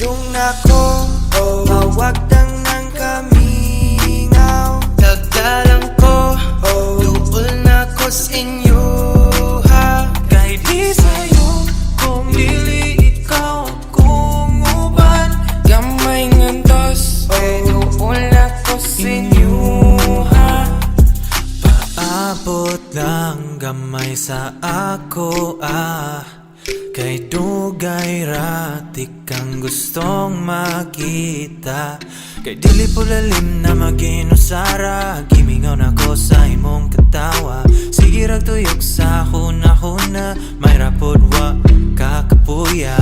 Padung nako, mawagtang ng kamingaw. Tagdalang ko, tuol na ko sa inyo ha. Kahit di sa'yo, kung dili ikaw akong uban. Gamay ngantos, tuol na ko sa inyo ha. Paabot lang gamay sa ako kay dugay ratik kang gustong makita. Kay dili po lalim na mag-inusara. Gimingaw na ko sa imong katawa. Sige rag tuyok sa huna-huna. May rapod wa kakapuya.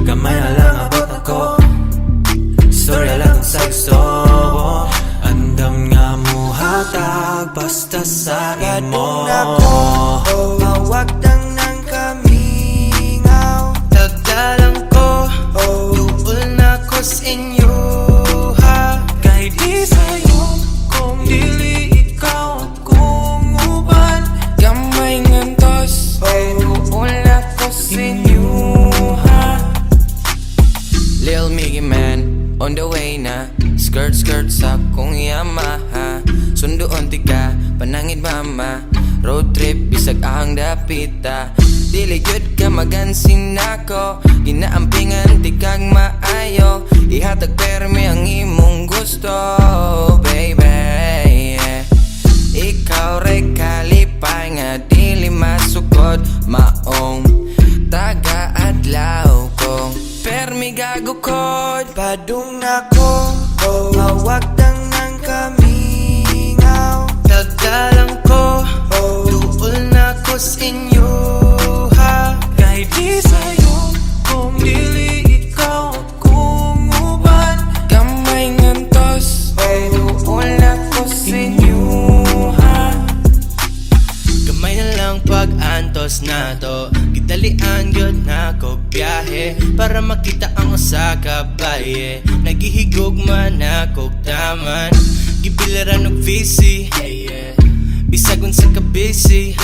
Gamay na lang abot ako. Storya lang sa gusto. Andam nga mo hatag basta sa imo. Mawagtang ng kamingaw. Tagdalang ko, tuol na ko sa inyo ha. Kahit di sa'yo, kung dili ikaw akong uban. Gamay ngantos, tuol na ko sa inyo ha. Lil Miggy man, on the way na. Skirt sa kong Yamaha. Sunduon tika, panangin mama. Road trip, bisag ahang dapita. Dili gyud ka magansin nako. Ginaampingan tikag maayo. Ihatag permi ang imong gusto, baby, yeah. Ikaw ray kalipay nga dili masukod. Maong taga-adlaw kong permi gagukod. Padung nako, mawagtang ng kamingaw. Tagdalang ko, tuol na ko sa inyo ha. Kahit di sa'yo, kung dili ikaw akong uban. Gamay ngantos, tuol na ko sa inyo ha. Gamay na lang pag-antos na to. Gidalian yun na ko biyahe para makita ang usa ka baye. Nagihigog man ako taman. Gibilaran og VC, bisagon sa kabisi.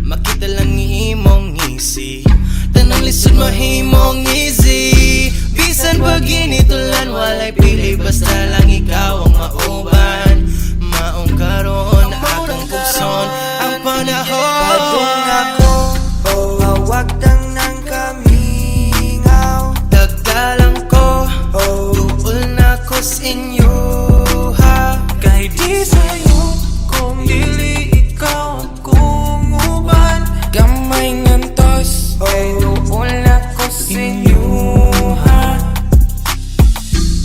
Makita lang ni imong easy. Tanang lisod mahimong easy. Bisan pag initulan walay pili. Basta lang ikaw ang mauban. Maong karon na akong kupson ang panahon. Padung ako, mawagtang ng kamingaw. Tagdalang ko, tuol na ko sa inyo ha. Kahit di sa'yo, kung dili ikaw akong uban. Gamay ngantos, tuol na ko sa inyo ha.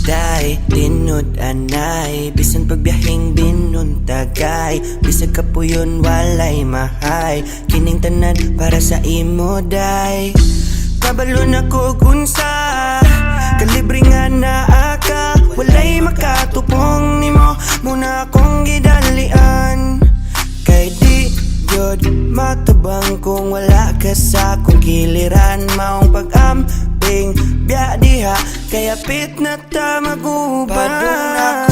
Day, tinod anay. Bisan pagbiyahing binuntagay. Bisag kapuyon walay mahay. Kining tanan para sa imo day. Kabalo na ko kunsa. Kalibre nga na aka. Walay makatupong nimo. Muna akong gidalian. Kay di yod matabang kung wala ka sa kong kiliran. Maong pag-amping biya diha. Kaya pit na ta maguban. Padung